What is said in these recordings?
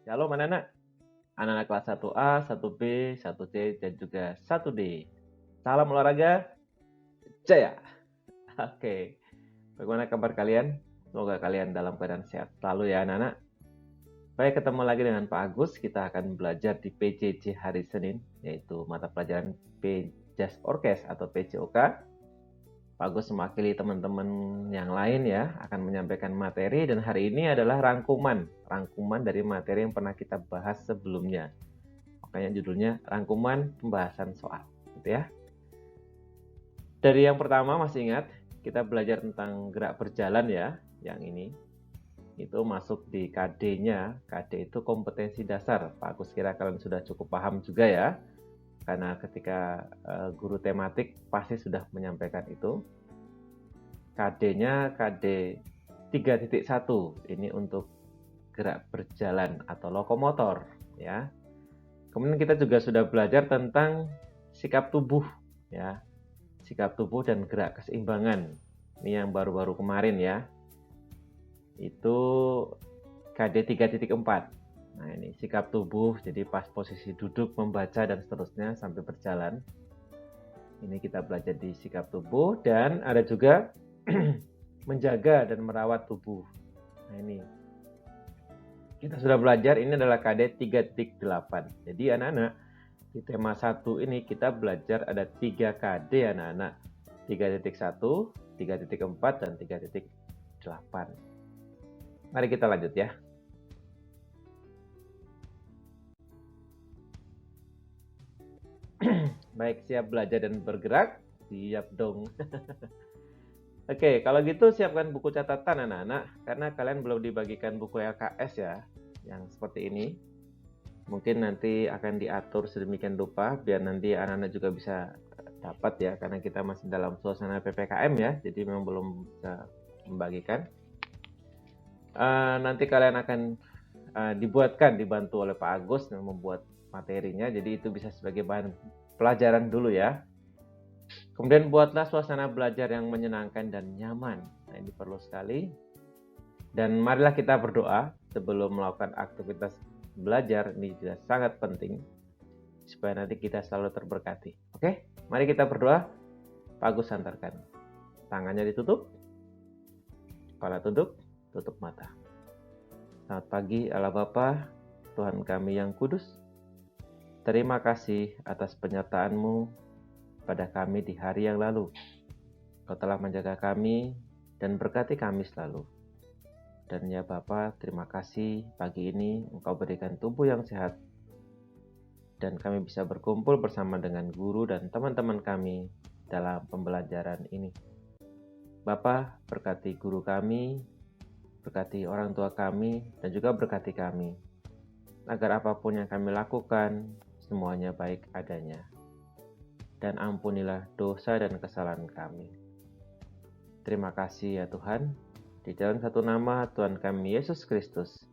Shalom anak-anak. Anak-anak kelas 1A, 1B, 1C, dan juga 1D. Salam olahraga, jaya! Oke, bagaimana kabar kalian? Semoga kalian dalam keadaan sehat selalu ya anak-anak. Baik, ketemu lagi dengan Pak Agus. Kita akan belajar di PJJ hari Senin, yaitu mata pelajaran Jazz Orkes atau PJOK. Pak Agus mewakili teman-teman yang lain ya, akan menyampaikan materi, dan hari ini adalah rangkuman dari materi yang pernah kita bahas sebelumnya. Makanya judulnya rangkuman pembahasan soal, gitu ya. Dari yang pertama masih ingat, kita belajar tentang gerak berjalan ya, yang ini. Itu masuk di KD-nya. KD itu kompetensi dasar. Pak Agus kira kalian sudah cukup paham juga ya. Karena ketika guru tematik pasti sudah menyampaikan itu. KD-nya KD 3.1. Ini untuk gerak berjalan atau lokomotor ya. Kemudian kita juga sudah belajar tentang sikap tubuh ya. Sikap tubuh dan gerak keseimbangan. Ini yang baru-baru kemarin ya. Itu KD 3.4. Nah, ini sikap tubuh, jadi pas posisi duduk, membaca dan seterusnya sampai berjalan. Ini kita belajar di sikap tubuh, dan ada juga menjaga dan merawat tubuh. Nah, ini kita sudah belajar, ini adalah KD 3.8. Jadi anak-anak, di tema 1 ini kita belajar ada 3 KD anak-anak. 3.1, 3.4, dan 3.8. Mari kita lanjut ya. Baik, siap belajar dan bergerak? Siap dong. Oke, kalau gitu siapkan buku catatan anak-anak, karena kalian belum dibagikan buku LKS ya, yang seperti ini. Mungkin nanti akan diatur sedemikian rupa, biar nanti anak-anak juga bisa dapat ya, karena kita masih dalam suasana PPKM ya, jadi memang belum bisa membagikan. Nanti kalian akan dibantu oleh Pak Agus yang membuat materinya, jadi itu bisa sebagai bahan pelajaran dulu ya. Kemudian buatlah suasana belajar yang menyenangkan dan nyaman. Nah, ini perlu sekali. Dan marilah kita berdoa sebelum melakukan aktivitas belajar. Ini juga sangat penting supaya nanti kita selalu terberkati. Oke, mari kita berdoa. Pak Agus antarkan. Tangannya ditutup, kepala tunduk, tutup mata. Selamat pagi Allah Bapa, Tuhan kami yang kudus. Terima kasih atas penyertaan-Mu pada kami di hari yang lalu. Kau telah menjaga kami dan berkati kami selalu. Dan ya Bapa, terima kasih pagi ini Engkau berikan tubuh yang sehat, dan kami bisa berkumpul bersama dengan guru dan teman-teman kami dalam pembelajaran ini. Bapa, berkati guru kami, berkati orang tua kami, dan juga berkati kami, agar apapun yang kami lakukan, semuanya baik adanya. Dan ampunilah dosa dan kesalahan kami. Terima kasih ya Tuhan. Di dalam satu nama Tuhan kami Yesus Kristus,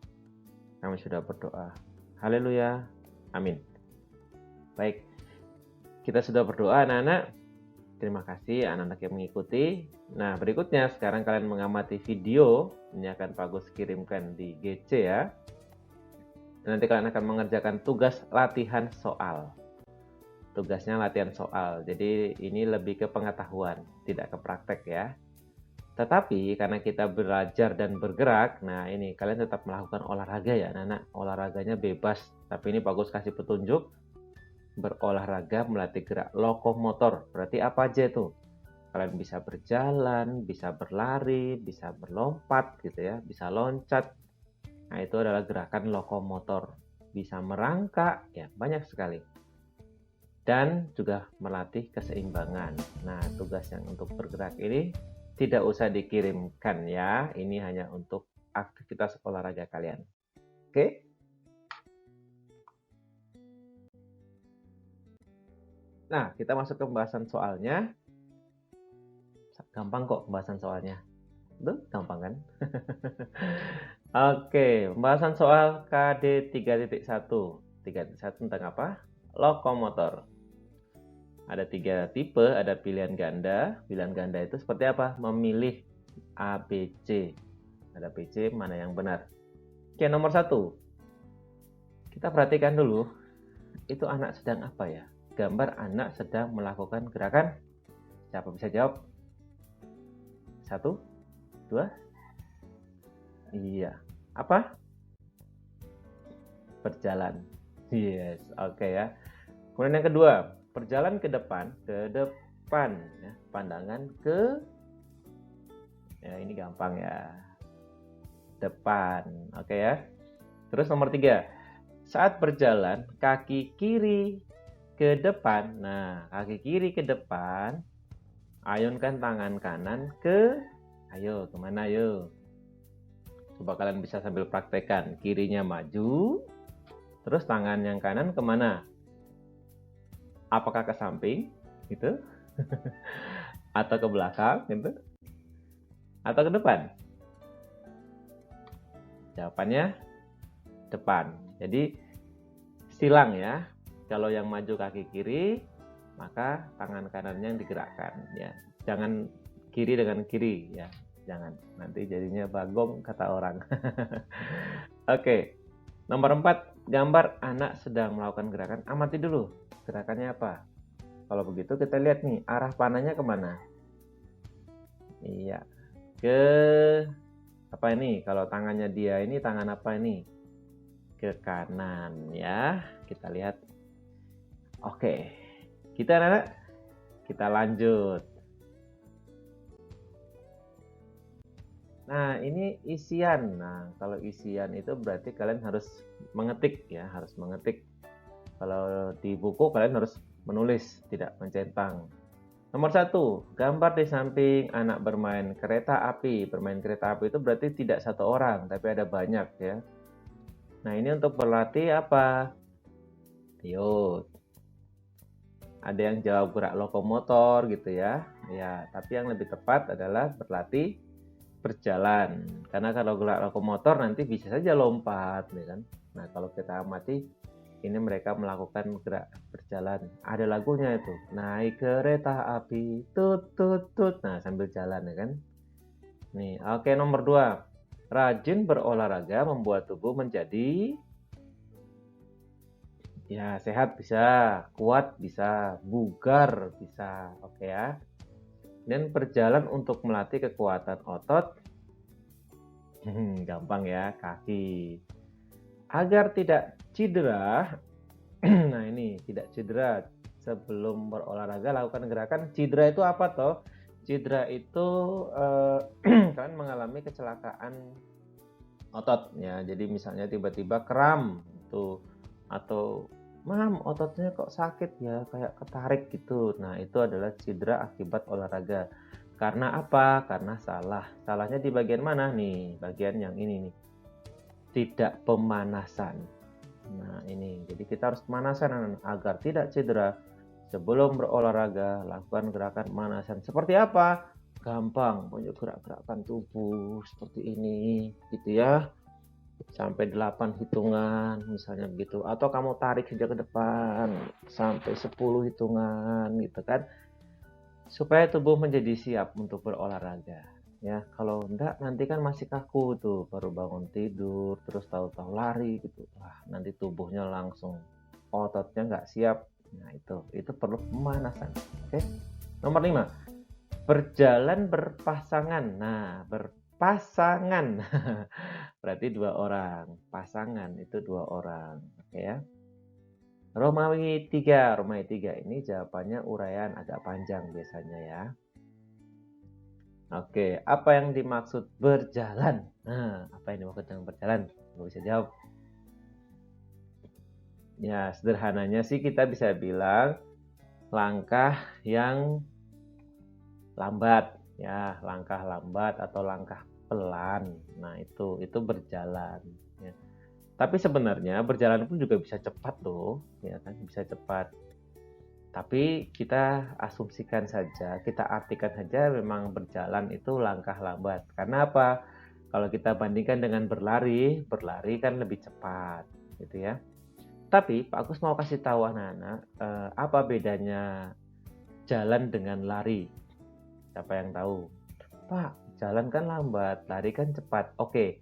kami sudah berdoa. Haleluya. Amin. Baik, kita sudah berdoa anak-anak. Terima kasih anak-anak yang mengikuti. Nah, berikutnya sekarang kalian mengamati video. Ini akan Pak Agus kirimkan di GC ya. Dan nanti kalian akan mengerjakan tugas latihan soal. Tugasnya latihan soal, jadi ini lebih ke pengetahuan, tidak ke praktek ya. Tetapi karena kita belajar dan bergerak, nah ini kalian tetap melakukan olahraga ya anak-anak. Olahraganya bebas, tapi ini bagus kasih petunjuk. Berolahraga melatih gerak lokomotor, berarti apa aja itu? Kalian bisa berjalan, bisa berlari, bisa berlompat gitu ya, bisa loncat. Nah itu adalah gerakan lokomotor. Bisa merangkak, ya banyak sekali. Dan juga melatih keseimbangan. Nah, tugas yang untuk bergerak ini tidak usah dikirimkan ya. Ini hanya untuk aktivitas olahraga kalian. Oke? Nah, kita masuk ke pembahasan soalnya. Gampang kok pembahasan soalnya. Tuh, gampang kan? Oke, pembahasan soal KD 3.1. 3.1 tentang apa? Lokomotor. Ada 3 tipe, ada pilihan ganda. Pilihan ganda itu seperti apa? Memilih A, B, C. Ada B, C, mana yang benar? Oke, nomor 1. Kita perhatikan dulu, itu anak sedang apa ya? Gambar anak sedang melakukan gerakan. Siapa bisa jawab? 1, 2. Iya. Apa? Berjalan. Yes, oke ya. Kemudian yang kedua, berjalan ke depan, ya. Pandangan ke, ya ini gampang ya, depan, oke ya. Terus nomor 3, saat berjalan kaki kiri ke depan. Nah, kaki kiri ke depan, ayunkan tangan kanan ke, ayo kemana ayo? Coba kalian bisa sambil praktekkan. Kirinya maju, terus tangan yang kanan kemana? Apakah ke samping gitu? Atau ke belakang gitu? Atau ke depan? Jawabannya depan. Jadi silang ya. Kalau yang maju kaki kiri, maka tangan kanannya yang digerakkan ya. Jangan kiri dengan kiri ya. Jangan. Nanti jadinya bagong kata orang. Oke. Nomor 4, gambar anak sedang melakukan gerakan. Amati dulu gerakannya apa. Kalau begitu kita lihat nih, arah panahnya kemana? Iya, ke apa ini? Kalau tangannya dia ini tangan apa ini? Ke kanan ya. Kita lihat. Oke, anak-anak, kita lanjut. Nah, ini isian. Nah, kalau isian itu berarti kalian harus mengetik ya, harus mengetik. Kalau di buku kalian harus menulis, tidak mencentang. Nomor 1, gambar di samping anak bermain kereta api. Bermain kereta api itu berarti tidak satu orang, tapi ada banyak ya. Nah, ini untuk berlatih apa? Ayo. Ada yang jawab gerak lokomotor gitu ya. Ya, tapi yang lebih tepat adalah berlatih berjalan. Karena kalau gerak lokomotor nanti bisa saja lompat, ya kan? Nah, kalau kita amati, ini mereka melakukan gerak berjalan. Ada lagunya itu, naik kereta api, tut tut tut. Nah, sambil jalan ya kan. Nih, oke, nomor 2. Rajin berolahraga membuat tubuh menjadi ya sehat bisa, kuat bisa, bugar bisa. Oke ya. Dan berjalan untuk melatih kekuatan otot. Gampang ya, kaki. Agar tidak cedera. Nah, ini tidak cedera. Sebelum berolahraga lakukan gerakan. Cedera itu apa toh? Cedera itu kalian mengalami kecelakaan otot ya. Jadi misalnya tiba-tiba kram itu, atau mam ototnya kok sakit ya, kayak ketarik gitu. Nah, itu adalah cedera akibat olahraga. Karena apa? Karena salah. Salahnya di bagian mana nih? Bagian yang ini nih. Tidak pemanasan. Nah, ini. Jadi kita harus pemanasan agar tidak cedera. Sebelum berolahraga, lakukan gerakan pemanasan. Seperti apa? Gampang, banyak gerak-gerakan tubuh seperti ini, gitu ya. Sampai 8 hitungan misalnya begitu, atau kamu tarik saja ke depan sampai 10 hitungan gitu kan, supaya tubuh menjadi siap untuk berolahraga ya. Kalau enggak nanti kan masih kaku tuh, baru bangun tidur terus tahu-tahu lari gitu, wah nanti tubuhnya langsung ototnya nggak siap. Nah, itu perlu pemanasan. Oke. Nomor 5, berjalan berpasangan. Nah, berpasangan berarti 2 orang. Pasangan itu 2 orang. Oke ya. Romawi 3 ini jawabannya uraian agak panjang biasanya ya. Oke, apa yang dimaksud berjalan? Nah, apa yang dimaksud dengan berjalan? Kamu bisa jawab. Ya, sederhananya sih kita bisa bilang langkah yang lambat ya, langkah lambat atau langkah pelan. Nah, itu berjalan ya. Tapi sebenarnya berjalan pun juga bisa cepat loh, ya kan, bisa cepat. Tapi kita asumsikan saja, kita artikan saja memang berjalan itu langkah lambat. Karena apa? Kalau kita bandingkan dengan berlari kan lebih cepat, gitu ya. Tapi Pak Agus mau kasih tahu anak-anak, apa bedanya jalan dengan lari? Siapa yang tahu? Pak, jalan kan lambat, lari kan cepat. Oke.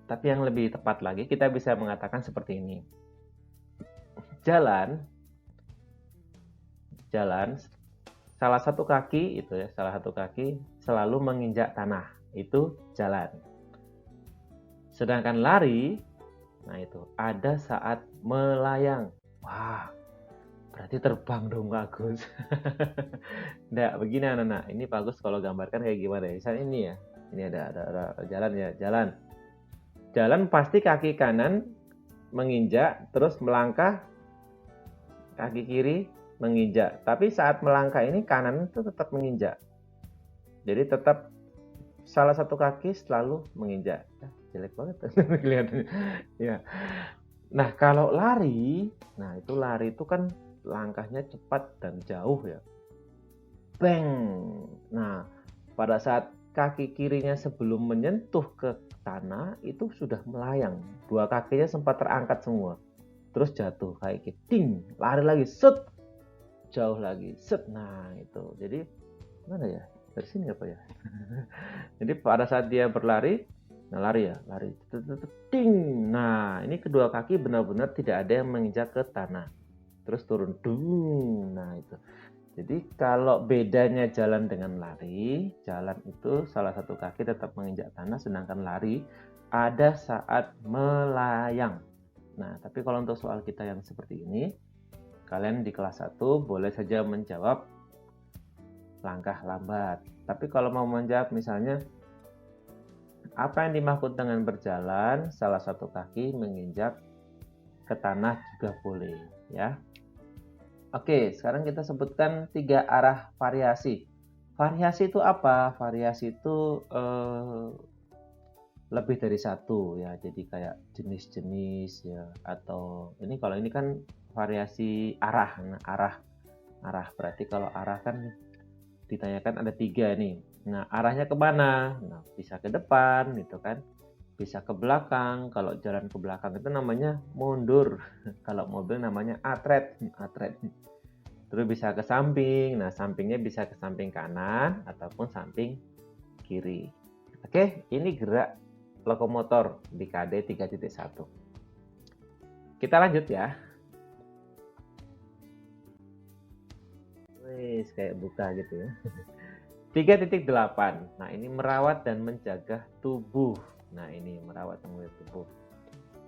Tapi yang lebih tepat lagi, kita bisa mengatakan seperti ini. Jalan, salah satu kaki itu ya, salah satu kaki selalu menginjak tanah, itu jalan. Sedangkan lari, nah itu ada saat melayang. Wah, berarti terbang dong Pak Agus. Nggak, begini anak-anak. Ini Pak Agus kalau gambarkan kayak gimana ya? Misalnya ini ya. Ini ada jalan ya, jalan. Jalan pasti kaki kanan menginjak, terus melangkah, kaki kiri menginjak. Tapi saat melangkah ini kanan itu tetap menginjak. Jadi tetap salah satu kaki selalu menginjak. Jelek banget kelihatannya. Ya. Nah, kalau lari, nah itu lari itu kan langkahnya cepat dan jauh ya. Bang. Nah, pada saat kaki kirinya sebelum menyentuh ke tanah itu sudah melayang. Dua kakinya sempat terangkat semua. Terus jatuh kayak gitu. Ding, lari lagi, set. Jauh lagi, set. Nah, itu. Jadi mana ya? Dari sini apa ya? Jadi pada saat dia berlari, nah lari ya, lari. Ding. Nah, ini kedua kaki benar-benar tidak ada yang menginjak ke tanah. Terus turun. Dung. Nah, itu. Jadi kalau bedanya jalan dengan lari, jalan itu salah satu kaki tetap menginjak tanah, sedangkan lari ada saat melayang. Nah, tapi kalau untuk soal kita yang seperti ini, kalian di kelas 1 boleh saja menjawab langkah lambat. Tapi kalau mau menjawab misalnya, apa yang dimaksud dengan berjalan, salah satu kaki menginjak ke tanah juga boleh, ya. Oke, sekarang kita sebutkan 3 arah variasi. Variasi itu apa? Variasi itu lebih dari satu ya. Jadi kayak jenis-jenis ya. Atau ini kalau ini kan variasi arah. Nah, arah berarti kalau arah kan ditanyakan ada 3 nih. Nah, arahnya kemana? Nah, bisa ke depan gitu kan. Bisa ke belakang. Kalau jalan ke belakang itu namanya mundur. Kalau mobil namanya atret. Terus bisa ke samping. Nah, sampingnya bisa ke samping kanan ataupun samping kiri. Oke, ini gerak lokomotor di KD 3.1. Kita lanjut ya. Wih, kayak buka gitu ya. 3.8. Nah, ini merawat dan menjaga tubuh. Nah, ini merawat dan menjaga tubuh.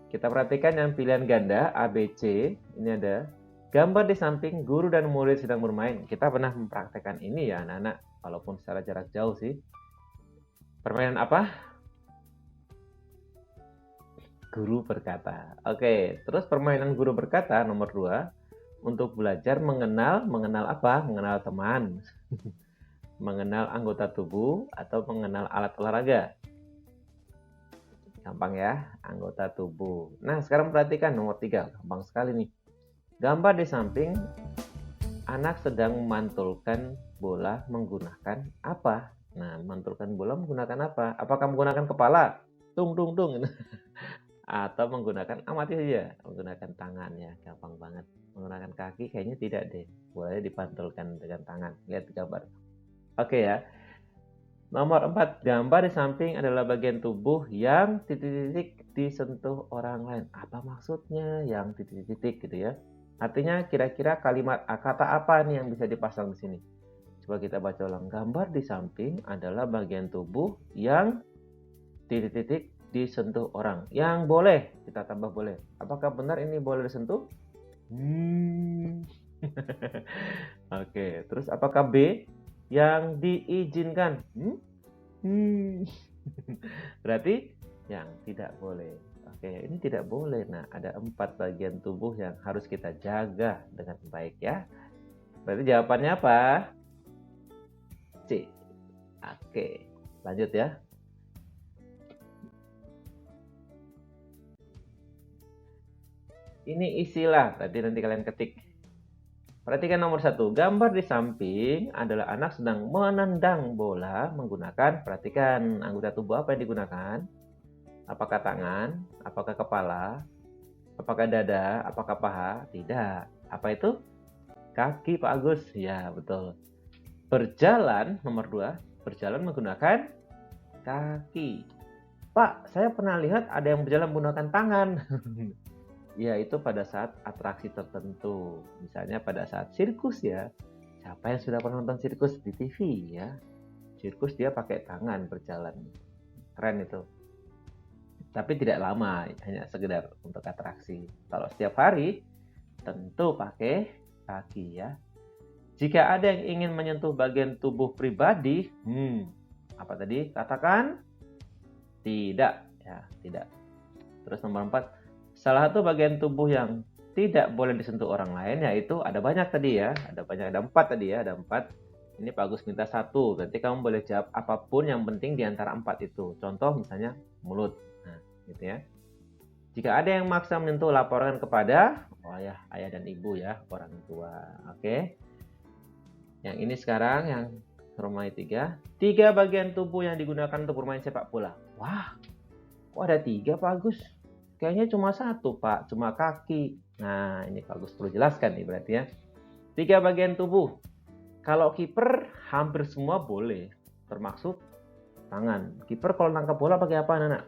Kita perhatikan yang pilihan ganda A, B, C. Ini ada gambar di samping guru dan murid sedang bermain. Kita pernah mempraktekkan ini ya anak-anak, walaupun secara jarak jauh sih. Permainan apa? Guru berkata. Oke, terus permainan guru berkata nomor 2. Untuk belajar mengenal apa? Mengenal teman. Mengenal anggota tubuh atau mengenal alat olahraga. Gampang ya, anggota tubuh. Nah, sekarang perhatikan nomor 3. Gampang sekali nih. Gambar di samping, anak sedang memantulkan bola menggunakan apa? Nah, memantulkan bola menggunakan apa? Apakah menggunakan kepala? Tung, tung, tung. Atau menggunakan, amati saja, menggunakan tangan ya. Gampang banget. Menggunakan kaki kayaknya tidak deh. Bolanya dipantulkan dengan tangan. Lihat gambar. Oke ya. Nomor 4, gambar di samping adalah bagian tubuh yang titik-titik disentuh orang lain. Apa maksudnya yang titik-titik gitu ya? Artinya kira-kira kalimat kata apa nih yang bisa dipasang di sini? Coba kita baca ulang. Gambar di samping adalah bagian tubuh yang titik-titik disentuh orang. Yang boleh, kita tambah boleh. Apakah benar ini boleh disentuh? Oke, terus apakah B? Yang diizinkan. Berarti yang tidak boleh. Oke, ini tidak boleh. Nah, ada 4 bagian tubuh yang harus kita jaga dengan baik ya. Berarti jawabannya apa? C. Oke, lanjut ya. Ini istilah, tadi nanti kalian ketik. Perhatikan nomor 1, gambar di samping adalah anak sedang menendang bola menggunakan, perhatikan anggota tubuh apa yang digunakan. Apakah tangan, apakah kepala, apakah dada, apakah paha? Tidak. Apa itu? Kaki Pak Agus. Ya, betul. Berjalan, nomor 2, berjalan menggunakan kaki. Pak, saya pernah lihat ada yang berjalan menggunakan tangan. Ya, itu pada saat atraksi tertentu. Misalnya pada saat sirkus ya. Siapa yang sudah pernah nonton sirkus di TV ya? Sirkus dia pakai tangan berjalan. Keren itu. Tapi tidak lama, hanya sekedar untuk atraksi. Kalau setiap hari, tentu pakai kaki ya. Jika ada yang ingin menyentuh bagian tubuh pribadi, apa tadi? Katakan tidak ya, tidak. Terus nomor 4, salah satu bagian tubuh yang tidak boleh disentuh orang lain, yaitu ada banyak tadi ya, ada 4 tadi ya, ada 4. Ini Pak Agus minta 1, berarti kamu boleh jawab apapun yang penting di antara 4 itu. Contoh misalnya mulut, nah gitu ya. Jika ada yang maksa menyentuh, laporkan kepada ayah dan ibu ya, orang tua. Oke. Yang ini sekarang yang nomor 3. 3 bagian tubuh yang digunakan untuk bermain sepak bola. Wah, kok ada 3 Pak Agus? Kayaknya cuma 1 Pak, cuma kaki. Nah, ini Pak Agus perlu jelaskan nih berarti ya. 3 bagian tubuh. Kalau kiper hampir semua boleh, termasuk tangan. Kiper kalau nangkap bola pakai apa anak-anak?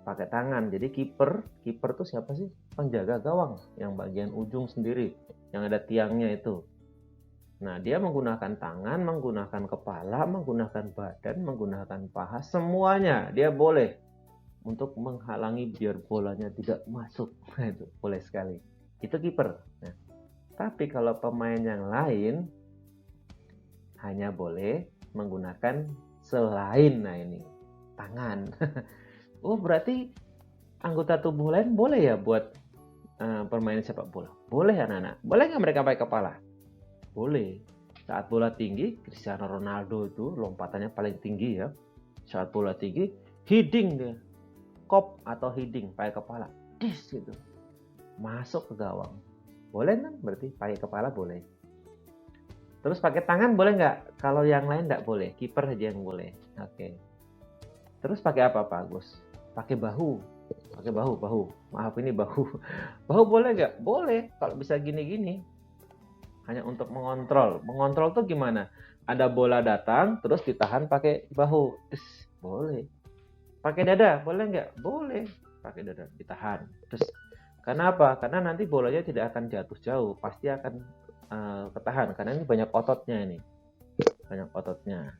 Pakai tangan. Jadi kiper itu siapa sih? Penjaga gawang yang bagian ujung sendiri, yang ada tiangnya itu. Nah, dia menggunakan tangan, menggunakan kepala, menggunakan badan, menggunakan paha, semuanya dia boleh untuk menghalangi biar bolanya tidak masuk. Nah, itu boleh sekali. Itu kiper. Nah, tapi kalau pemain yang lain hanya boleh menggunakan selain, nah ini, tangan. Oh, berarti anggota tubuh lain boleh ya buat permainan sepak bola? Boleh anak-anak? Boleh nggak mereka pakai kepala? Boleh. Saat bola tinggi, Cristiano Ronaldo itu lompatannya paling tinggi ya. Saat bola tinggi, heading dia. Kop atau heading, pakai kepala. Dis gitu. Masuk ke gawang. Boleh kan? Berarti pakai kepala boleh. Terus pakai tangan boleh nggak? Kalau yang lain nggak boleh. Kiper aja yang boleh. Oke. Terus pakai apa Pak Agus? Pakai bahu. Pakai bahu. Maaf ini bahu. Bahu boleh nggak? Boleh. Kalau bisa gini-gini. Hanya untuk mengontrol. Mengontrol tuh gimana? Ada bola datang, terus ditahan pakai bahu. Boleh. Pakai dada, boleh nggak? Boleh. Pakai dada, ditahan. Terus, kenapa? Karena nanti bolanya tidak akan jatuh jauh. Pasti akan ketahan. Karena ini banyak ototnya ini. Banyak ototnya.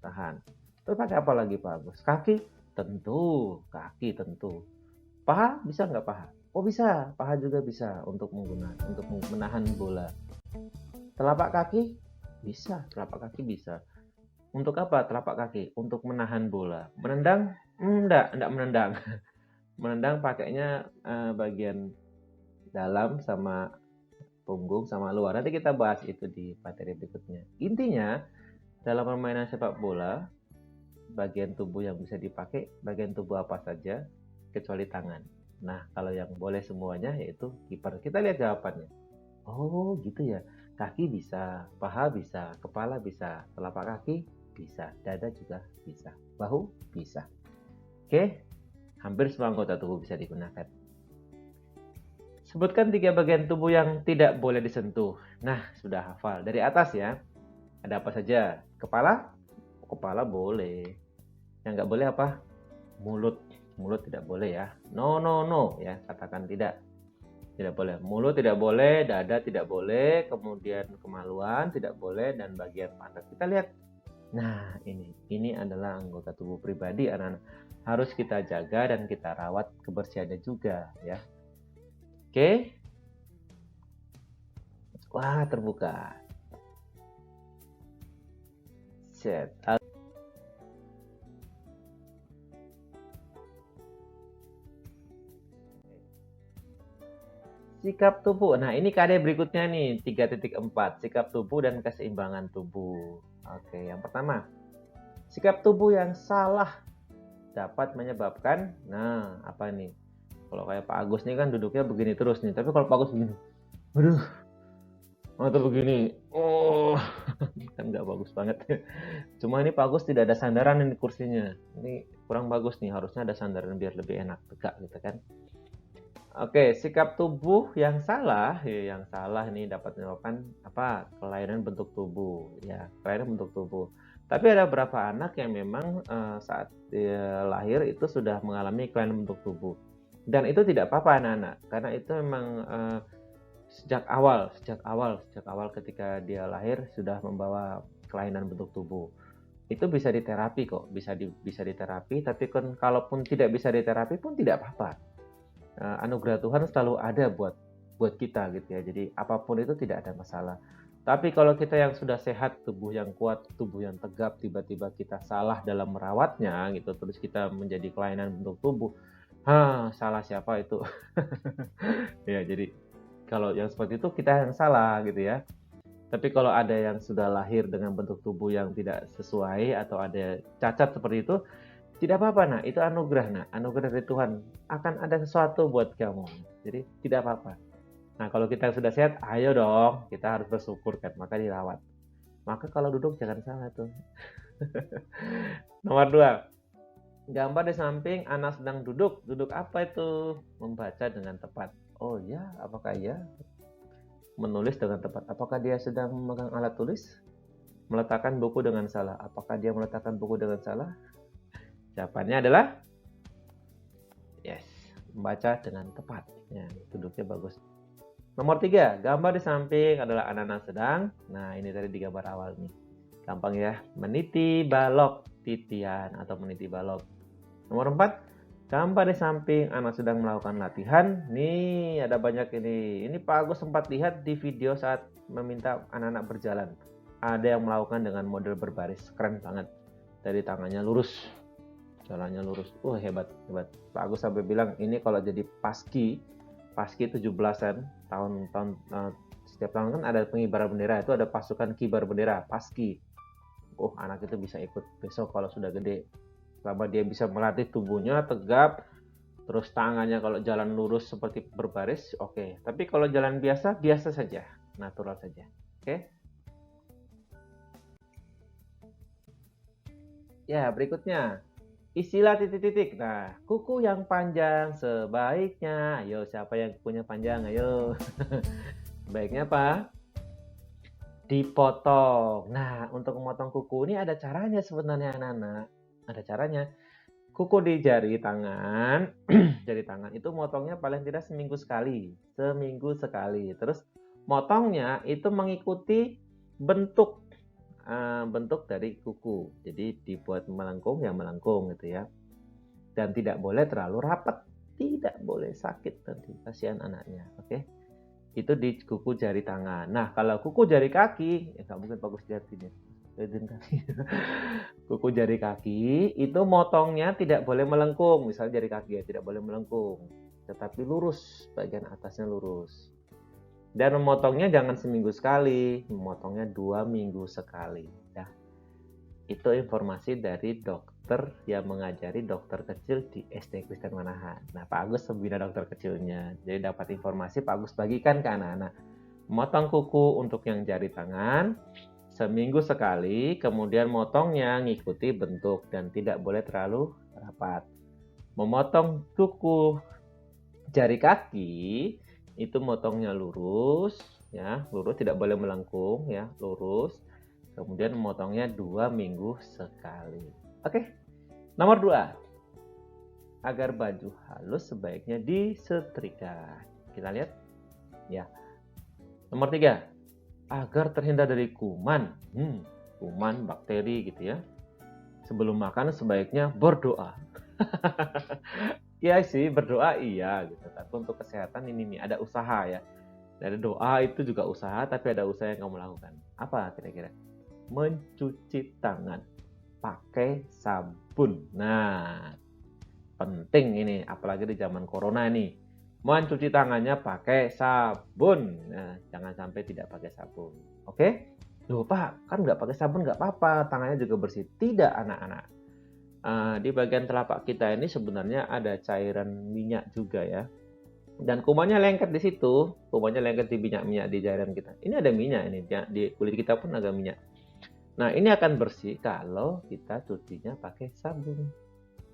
Tahan. Terus pakai apa lagi Pak Agus? Kaki? Tentu. Kaki tentu. Paha? Bisa nggak paha? Oh bisa. Paha juga bisa untuk menahan bola. Telapak kaki bisa, telapak kaki bisa. Untuk apa telapak kaki? Untuk menahan bola. Menendang? Enggak menendang. Menendang pakainya bagian dalam sama punggung sama luar. Nanti kita bahas itu di materi berikutnya. Intinya, dalam permainan sepak bola, bagian tubuh yang bisa dipakai, bagian tubuh apa saja, kecuali tangan. Nah, kalau yang boleh semuanya yaitu kiper. Kita lihat jawabannya. Oh gitu ya, kaki bisa, paha bisa, kepala bisa, telapak kaki bisa, dada juga bisa, bahu bisa. Oke, hampir semua anggota tubuh bisa digunakan. Sebutkan 3 bagian tubuh yang tidak boleh disentuh. Nah, sudah hafal. Dari atas ya, ada apa saja? Kepala? Kepala boleh. Yang nggak boleh apa? Mulut. Mulut tidak boleh ya. No ya, katakan tidak. Tidak boleh. Mulut tidak boleh, dada tidak boleh, kemudian kemaluan tidak boleh, dan bagian pantat. Kita lihat. Nah, ini adalah anggota tubuh pribadi anak-anak. Harus kita jaga dan kita rawat kebersihannya juga ya. Oke. Wah, terbuka. Set. Sikap tubuh. Nah, ini KD berikutnya nih, 3.4. Sikap tubuh dan keseimbangan tubuh. Oke, yang pertama. Sikap tubuh yang salah dapat menyebabkan, nah, apa nih? Kalau kayak Pak Agus nih kan duduknya begini terus nih. Tapi kalau Pak Agus begini, aduh, atau begini, oh, kan nggak bagus banget. Cuma ini Pak Agus tidak ada sandaran di kursinya. Ini kurang bagus nih, harusnya ada sandaran biar lebih enak tegak gitu kan. Oke, sikap tubuh yang salah ini dapat menyebabkan apa? Kelainan bentuk tubuh, ya, kelainan bentuk tubuh. Tapi ada beberapa anak yang memang saat dia lahir itu sudah mengalami kelainan bentuk tubuh. Dan itu tidak apa-apa anak-anak, karena itu memang sejak awal ketika dia lahir sudah membawa kelainan bentuk tubuh. Itu bisa diterapi kok, bisa diterapi, tapi kan kalaupun tidak bisa diterapi pun tidak apa-apa. Anugerah Tuhan selalu ada buat kita gitu ya. Jadi apapun itu tidak ada masalah. Tapi kalau kita yang sudah sehat, tubuh yang kuat, tubuh yang tegap, tiba-tiba kita salah dalam merawatnya gitu, terus kita menjadi kelainan bentuk tubuh, salah siapa itu? Ya, jadi kalau yang seperti itu kita yang salah gitu ya. Tapi kalau ada yang sudah lahir dengan bentuk tubuh yang tidak sesuai atau ada cacat seperti itu, tidak apa-apa, nah itu anugerah, anugerah dari Tuhan. Akan ada sesuatu buat kamu. Jadi tidak apa-apa. Nah, kalau kita sudah sehat, ayo dong, kita harus bersyukur kan, maka dirawat. Maka kalau duduk jangan salah tuh. Nomor 2, gambar di samping anak sedang duduk. Duduk apa itu? Membaca dengan tepat. Oh ya, apakah ya? Menulis dengan tepat. Apakah dia sedang memegang alat tulis? Meletakkan buku dengan salah. Apakah dia meletakkan buku dengan salah? Jawabannya adalah yes, membaca dengan tepat. Ya, duduknya bagus. Nomor 3, gambar di samping adalah anak-anak sedang. Nah, ini tadi di gambar awal nih. Gampang ya, meniti balok, titian atau meniti balok. Nomor 4, gambar di samping anak sedang melakukan latihan. Nih, ada banyak ini. Ini Pak Agus sempat lihat di video saat meminta anak-anak berjalan. Ada yang melakukan dengan model berbaris, keren banget. Dari tangannya lurus, jalannya lurus. Hebat. Pak Agus sampai bilang, ini kalau jadi paski 17-an, tahun setiap tahun kan ada pengibaran bendera, itu ada pasukan kibar bendera, paski. Anak itu bisa ikut besok kalau sudah gede. Selama dia bisa melatih tubuhnya tegap, terus tangannya kalau jalan lurus seperti berbaris, oke. Tapi kalau jalan biasa saja, natural saja. Oke. Ya, berikutnya. Istilah titik-titik. Nah, kuku yang panjang sebaiknya. Ayo, siapa yang kukunya panjang? Ayo. Baiknya apa? Dipotong. Nah, untuk memotong kuku ini ada caranya sebenarnya anak-anak. Ada caranya. Kuku di jari tangan, jari tangan itu motongnya paling tidak seminggu sekali. Terus motongnya itu mengikuti bentuk dari kuku. Jadi dibuat melengkung ya melengkung gitu ya. Dan tidak boleh terlalu rapat, tidak boleh sakit nanti kasihan anaknya. Oke. Itu di kuku jari tangan. Nah, kalau kuku jari kaki, ya nggak mungkin bagus lihat ini. Kuku jari kaki itu motongnya tidak boleh melengkung. Misalnya jari kaki ya tidak boleh melengkung, tetapi lurus, bagian atasnya lurus. Dan memotongnya jangan seminggu sekali, memotongnya 2 minggu sekali. Ya. Itu informasi dari dokter yang mengajari dokter kecil di SD Kristen Manahan. Nah, Pak Agus pembina dokter kecilnya. Jadi dapat informasi, Pak Agus bagikan ke anak-anak. Memotong kuku untuk yang jari tangan, seminggu sekali, kemudian motongnya ngikuti bentuk dan tidak boleh terlalu rapat. Memotong kuku jari kaki, itu motongnya lurus, ya, lurus tidak boleh melengkung, ya, lurus. Kemudian memotongnya 2 minggu sekali. Oke. Nomor 2. Agar baju halus sebaiknya disetrika. Kita lihat. Ya. Nomor 3. Agar terhindar dari kuman. Kuman, bakteri gitu ya. Sebelum makan sebaiknya berdoa. Ya sih, berdoa iya gitu. Tapi untuk kesehatan ini ada usaha ya. Dari doa itu juga usaha, tapi ada usaha yang kamu lakukan. Apa kira-kira? Mencuci tangan pakai sabun. Nah, penting ini, apalagi di zaman corona nih. Mencuci tangannya pakai sabun. Nah, jangan sampai tidak pakai sabun. Oke? Loh Pak, kan nggak pakai sabun nggak apa-apa, tangannya juga bersih. Tidak anak-anak. Di bagian telapak kita ini sebenarnya ada cairan minyak juga ya. Dan kumannya lengket di situ, kumannya lengket di minyak-minyak di cairan kita. Ini ada minyak ini, di kulit kita pun ada minyak. Nah, ini akan bersih kalau kita cucinya pakai sabun.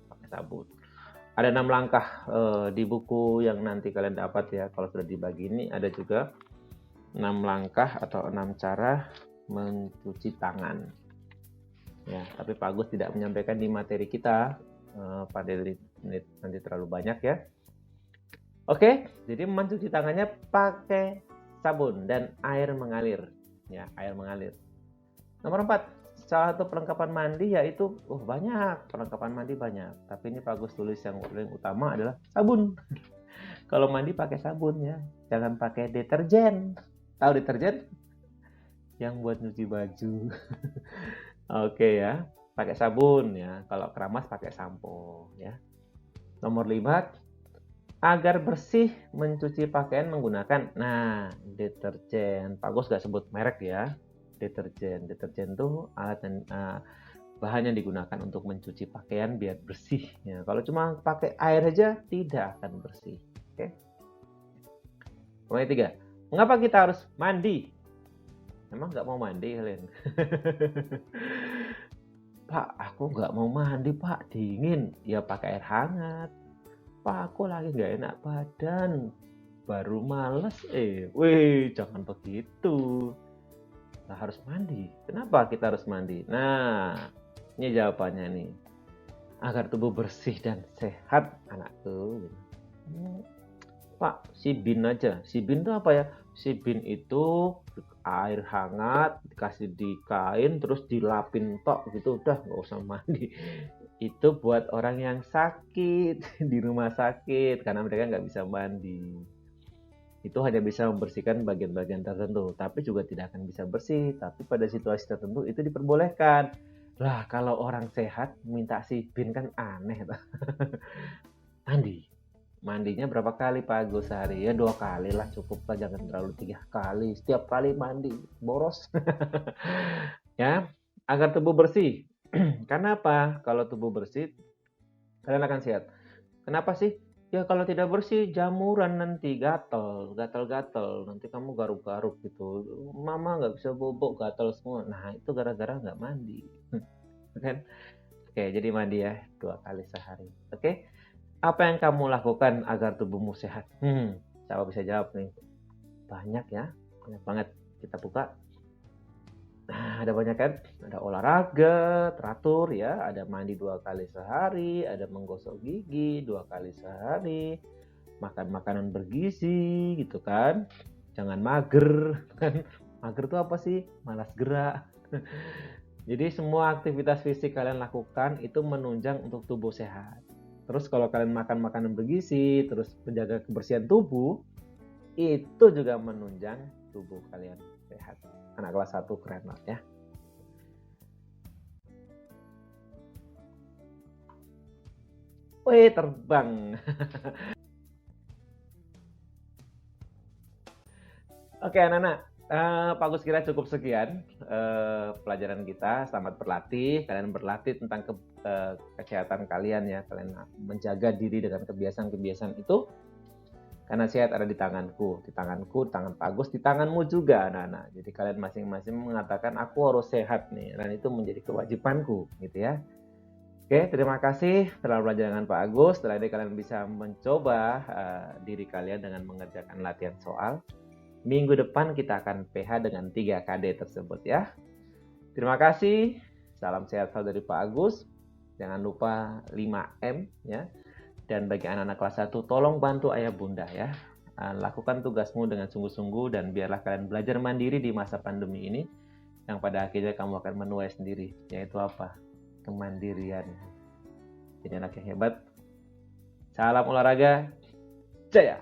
Pakai sabun. Ada 6 langkah di buku yang nanti kalian dapat ya, kalau sudah dibagi ini ada juga 6 langkah atau 6 cara mencuci tangan. Ya, tapi Pak Agus tidak menyampaikan di materi kita pada menit nanti terlalu banyak ya. Oke, jadi mencuci tangannya pakai sabun dan air mengalir. Ya, air mengalir. Nomor 4, salah satu perlengkapan mandi yaitu banyak, perlengkapan mandi banyak. Tapi ini Pak Agus tulis yang paling utama adalah sabun. Kalau mandi pakai sabun ya, jangan pakai deterjen. Tahu deterjen? Yang buat nyuci baju. Oke ya, pakai sabun ya. Kalau keramas pakai sampo ya. Nomor 5, agar bersih mencuci pakaian menggunakan deterjen. Pak Gus gak sebut merek ya. Deterjen itu alat dan bahan yang digunakan untuk mencuci pakaian biar bersih ya. Kalau cuma pakai air aja tidak akan bersih. Oke. Nomor 3, mengapa kita harus mandi? Emang nggak mau mandi kalian? Pak, aku nggak mau mandi Pak, dingin. Ya pakai air hangat. Pak, aku lagi nggak enak badan, baru males. Jangan begitu. Nah, harus mandi. Kenapa kita harus mandi? Nah, ini jawabannya nih. Agar tubuh bersih dan sehat, anakku. Pak, Sibin aja. Sibin itu apa ya? Sibin itu air hangat, dikasih di kain, terus dilapin tok gitu, udah nggak usah mandi. Itu buat orang yang sakit di rumah sakit karena mereka nggak bisa mandi. Itu hanya bisa membersihkan bagian-bagian tertentu, tapi juga tidak akan bisa bersih. Tapi pada situasi tertentu itu diperbolehkan. Lah kalau orang sehat minta Sibin kan aneh. Mandinya berapa kali Pak Agus sehari? Ya 2 kali lah, cukup lah, jangan terlalu 3 kali. Setiap kali mandi boros. Ya, agar tubuh bersih. Karena apa? Kalau tubuh bersih, kalian akan sehat. Kenapa sih? Ya kalau tidak bersih, jamuran nanti gatal, nanti kamu garuk-garuk gitu. Mama nggak bisa bobok, gatal semua. Nah itu gara-gara nggak mandi, kan? Oke, jadi mandi ya 2 kali sehari. Oke, apa yang kamu lakukan agar tubuhmu sehat? Siapa bisa jawab nih? Banyak ya, banyak banget. Kita buka. Nah, ada banyak kan? Ada olahraga teratur ya, ada mandi 2 kali sehari, ada menggosok gigi 2 kali sehari, makan makanan bergizi gitu kan. Jangan mager kan. Mager itu apa sih? Malas gerak. Jadi semua aktivitas fisik kalian lakukan itu menunjang untuk tubuh sehat. Terus kalau kalian makan makanan bergizi, terus menjaga kebersihan tubuh, itu juga menunjang tubuh kalian sehat. Anak kelas 1 keren banget ya. Wih, terbang. Oke anak-anak, Pak Gus kira cukup sekian pelajaran kita. Selamat berlatih, kalian berlatih tentang kesehatan kalian ya. Kalian menjaga diri dengan kebiasaan-kebiasaan itu. Karena sehat ada di tanganku, di tangan Pak Agus, di tanganmu juga anak-anak. Jadi kalian masing-masing mengatakan aku harus sehat nih, dan itu menjadi kewajibanku gitu ya. Oke, terima kasih telah belajar dengan Pak Agus. Setelah ini kalian bisa mencoba diri kalian dengan mengerjakan latihan soal. Minggu depan kita akan PH dengan 3 KD tersebut ya. Terima kasih, salam sehat selalu dari Pak Agus. Jangan lupa 5M ya. Dan bagi anak-anak kelas 1, tolong bantu ayah bunda ya. Lakukan tugasmu dengan sungguh-sungguh dan biarlah kalian belajar mandiri di masa pandemi ini. Yang pada akhirnya kamu akan menuai sendiri. Yaitu apa? Kemandirian. Jadi anak yang hebat. Salam olahraga. Jaya!